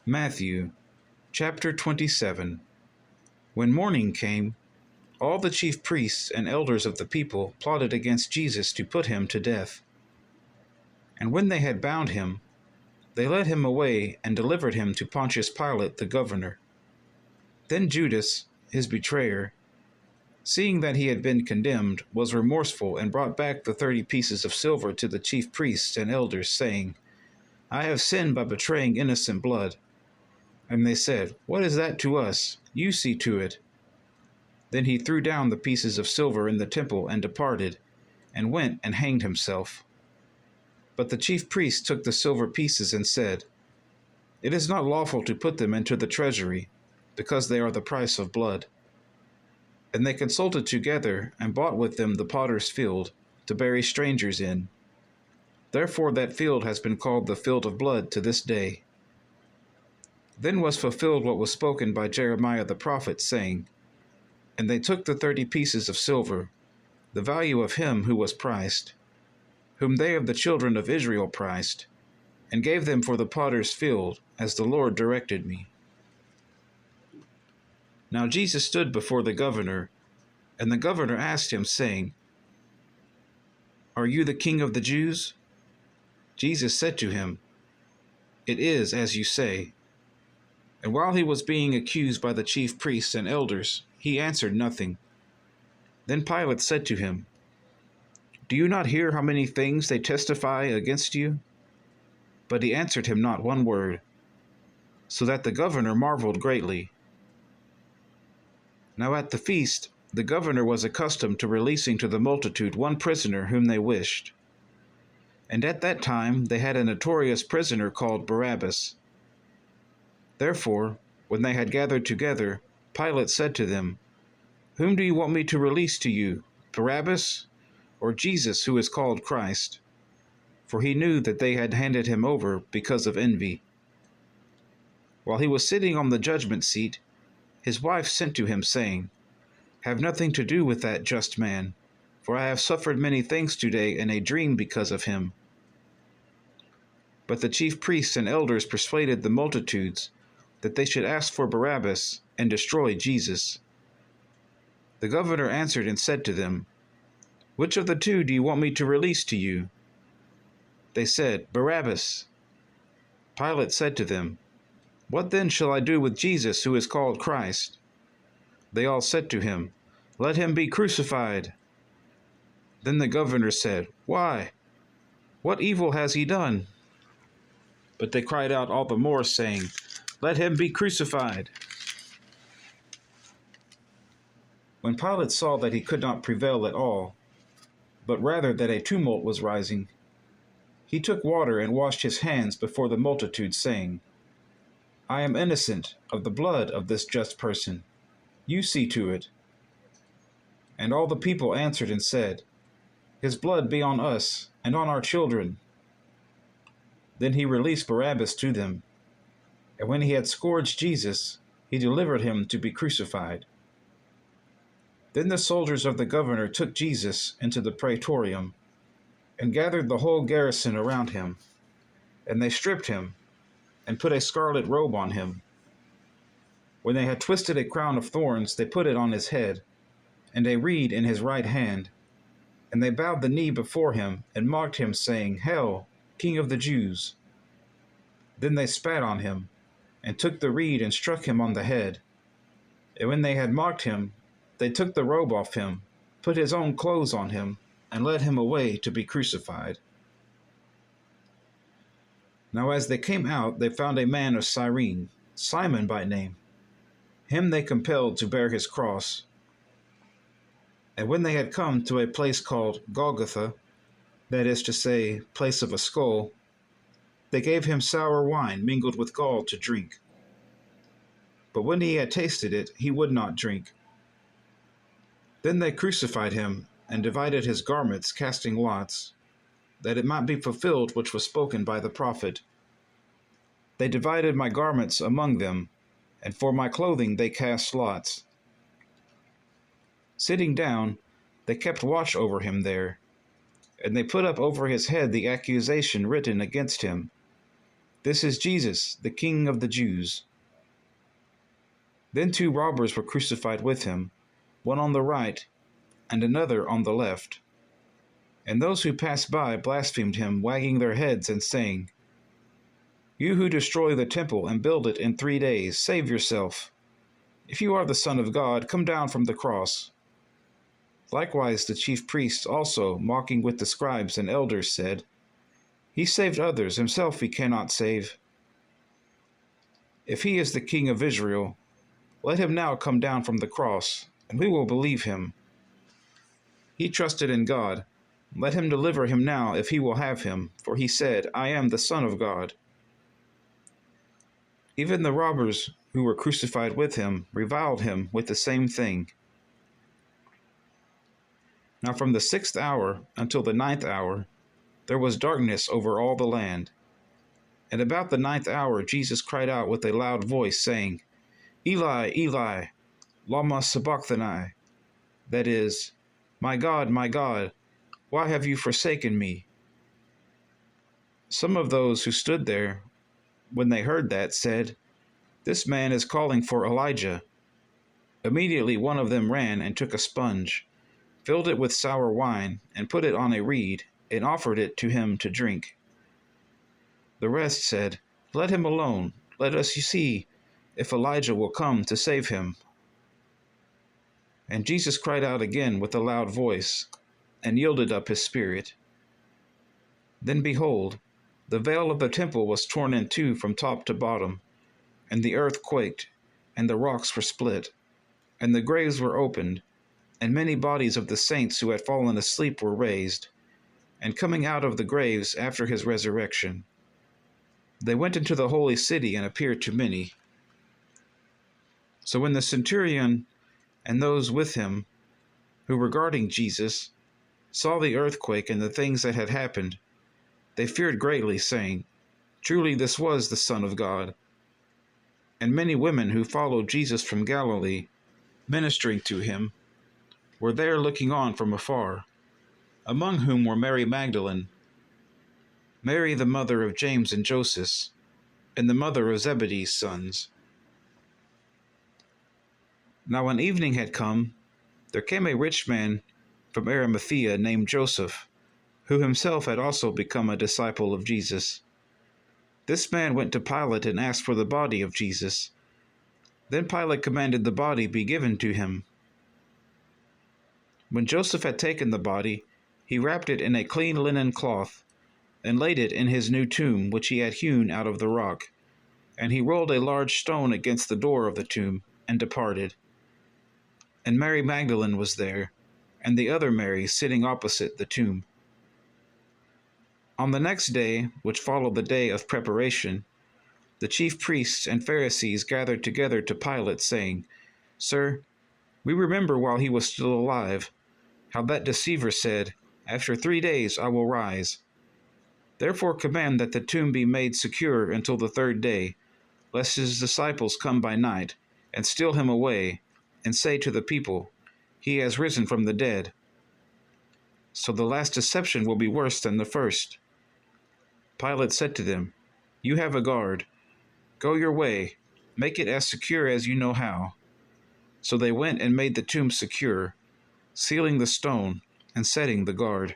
Matthew chapter 27. When morning came, all the chief priests and elders of the people plotted against Jesus to put him to death. And when they had bound him, they led him away and delivered him to Pontius Pilate the governor. Then Judas, his betrayer, seeing that he had been condemned, was remorseful and brought back the 30 pieces of silver to the chief priests and elders, saying, I have sinned by betraying innocent blood. And they said, What is that to us? You see to it. Then he threw down the pieces of silver in the temple and departed, and went and hanged himself. But the chief priests took the silver pieces and said, It is not lawful to put them into the treasury, because they are the price of blood. And they consulted together and bought with them the potter's field, to bury strangers in. Therefore that field has been called the field of blood to this day. Then was fulfilled what was spoken by Jeremiah the prophet, saying, And they took the 30 pieces of silver, the value of him who was priced, whom they of the children of Israel priced, and gave them for the potter's field, as the Lord directed me. Now Jesus stood before the governor, and the governor asked him, saying, Are you the king of the Jews? Jesus said to him, It is as you say. And while he was being accused by the chief priests and elders, he answered nothing. Then Pilate said to him, Do you not hear how many things they testify against you? But he answered him not one word, so that the governor marveled greatly. Now at the feast, the governor was accustomed to releasing to the multitude one prisoner whom they wished. And at that time they had a notorious prisoner called Barabbas. Therefore, when they had gathered together, Pilate said to them, Whom do you want me to release to you, Barabbas, or Jesus, who is called Christ? For he knew that they had handed him over because of envy. While he was sitting on the judgment seat, his wife sent to him, saying, Have nothing to do with that just man, for I have suffered many things today in a dream because of him. But the chief priests and elders persuaded the multitudes that they should ask for Barabbas and destroy Jesus. The governor answered and said to them, Which of the two do you want me to release to you? They said, Barabbas. Pilate said to them, What then shall I do with Jesus, who is called Christ? They all said to him, Let him be crucified. Then the governor said, Why? What evil has he done? But they cried out all the more, saying, Let him be crucified. When Pilate saw that he could not prevail at all, but rather that a tumult was rising, he took water and washed his hands before the multitude, saying, I am innocent of the blood of this just person. You see to it. And all the people answered and said, His blood be on us and on our children. Then he released Barabbas to them. And when he had scourged Jesus, he delivered him to be crucified. Then the soldiers of the governor took Jesus into the praetorium, and gathered the whole garrison around him. And they stripped him, and put a scarlet robe on him. When they had twisted a crown of thorns, they put it on his head, and a reed in his right hand. And they bowed the knee before him, and mocked him, saying, Hail, King of the Jews! Then they spat on him, and took the reed and struck him on the head. And when they had mocked him, they took the robe off him, put his own clothes on him, and led him away to be crucified. Now as they came out, they found a man of Cyrene, Simon by name. Him they compelled to bear his cross. And when they had come to a place called Golgotha, that is to say, place of a skull, they gave him sour wine mingled with gall to drink. But when he had tasted it, he would not drink. Then they crucified him, and divided his garments, casting lots, that it might be fulfilled which was spoken by the prophet. They divided my garments among them, and for my clothing they cast lots. Sitting down, they kept watch over him there, and they put up over his head the accusation written against him, "This is Jesus, the King of the Jews." Then 2 robbers were crucified with him, one on the right and another on the left. And those who passed by blasphemed him, wagging their heads and saying, "You who destroy the temple and build it in 3 days, save yourself. If you are the Son of God, come down from the cross." Likewise the chief priests also, mocking with the scribes and elders, said, "He saved others, himself he cannot save. If he is the King of Israel, let him now come down from the cross, and we will believe him. He trusted in God. Let him deliver him now if he will have him, for he said, 'I am the Son of God.'" Even the robbers who were crucified with him reviled him with the same thing. Now from the 6th hour until the 9th hour, there was darkness over all the land. And about the 9th hour Jesus cried out with a loud voice, saying, "Eli, Eli, lama sabachthani," that is, my God, why have you forsaken me?" Some of those who stood there, when they heard that, said, "This man is calling for Elijah." Immediately one of them ran and took a sponge, filled it with sour wine, and put it on a reed, and offered it to him to drink. The rest said, "Let him alone. Let us see if Elijah will come to save him." And Jesus cried out again with a loud voice, and yielded up his spirit. Then behold, the veil of the temple was torn in two from top to bottom, and the earth quaked, and the rocks were split, and the graves were opened, and many bodies of the saints who had fallen asleep were raised, and coming out of the graves after his resurrection, they went into the holy city and appeared to many. So when the centurion and those with him who were guarding Jesus saw the earthquake and the things that had happened, they feared greatly, saying, "Truly this was the Son of God." And many women who followed Jesus from Galilee, ministering to him, were there looking on from afar, among whom were Mary Magdalene, Mary the mother of James and Joseph, and the mother of Zebedee's sons. Now when evening had come, there came a rich man from Arimathea named Joseph, who himself had also become a disciple of Jesus. This man went to Pilate and asked for the body of Jesus. Then Pilate commanded the body be given to him. When Joseph had taken the body, he wrapped it in a clean linen cloth, and laid it in his new tomb which he had hewn out of the rock. And he rolled a large stone against the door of the tomb, and departed. And Mary Magdalene was there, and the other Mary sitting opposite the tomb. On the next day, which followed the day of preparation, the chief priests and Pharisees gathered together to Pilate, saying, "Sir, we remember while he was still alive, how that deceiver said, 'After 3 days I will rise.' Therefore command that the tomb be made secure until the 3rd day, lest his disciples come by night, and steal him away, and say to the people, 'He has risen from the dead.' So the last deception will be worse than the first." Pilate said to them, "You have a guard. Go your way, make it as secure as you know how." So they went and made the tomb secure, sealing the stone and setting the guard.